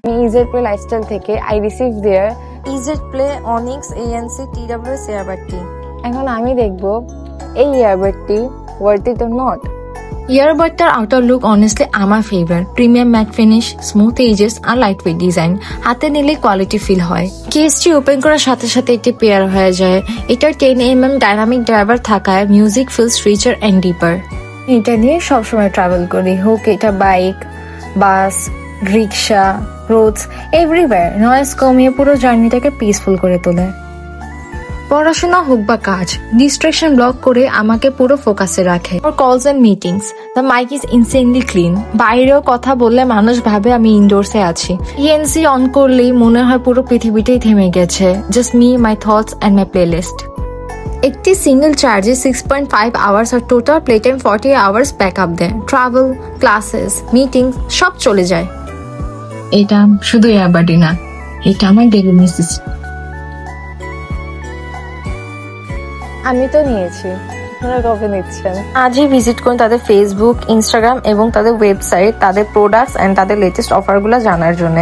EZ play lifestyle থেকে I receive their EZ play onyx ANC TWS ইয়ারবাডটি। এখন আমি দেখব এই ইয়ারবাডটি ওয়ার্থ ইট অর নট। ইয়ারবাডটার আউটার লুক অনেস্টলি আমার favourite. Premium matte finish, smooth edges আর লাইট ওয়েট ডিজাইন, হাতে নিলে কোয়ালিটি ফিল হয়। কেসটি ওপেন করার সাথে সাথে একটি পেয়ার হয়ে যায়। এটার 10mm ডাইনামিক ড্রাইভার থাকায় মিউজিক ফিলস রিচার অ্যান্ড ডিপার। এটা নিয়ে সবসময় ট্রাভেল করি, হোক এটা বাইক, বাস, রিক্সা, রোডস, এভরিওয়্যার। নয়েজ কমিয়ে পুরো জার্নিটাকে পিসফুল করে তোলে। পড়াশোনা হোক বা কাজ, ডিস্ট্রাকশন ব্লক করে আমাকে পুরো ফোকাসে রাখে। For calls and meetings, the mic is insanely clean. বাইরেও কথা বললে মানুষ ভাবে আমি ইনডোরসে আছি। ইএনসি অন করলেই মনে হয় পুরো পৃথিবীটাই থেমে গেছে। Just me, my thoughts and my playlist. একটি সিঙ্গেল চার্জে 6.5 আওয়ার্স আর total play time 40 hours back up দেয়। ট্রাভেল, ক্লাসেস, মিটিং সব চলে যায়। এটা শুধু ইয়ারবাডই না, এটা আমার ডেইলি নেসেসিটি। আমি তো নিয়েছি, আপনারা কবে নিচ্ছেন? আজই ভিজিট করুন তাদের ফেসবুক, ইনস্টাগ্রাম এবং তাদের ওয়েবসাইট, তাদের প্রোডাক্টস অ্যান্ড তাদের লেটেস্ট অফারগুলো জানার জন্য।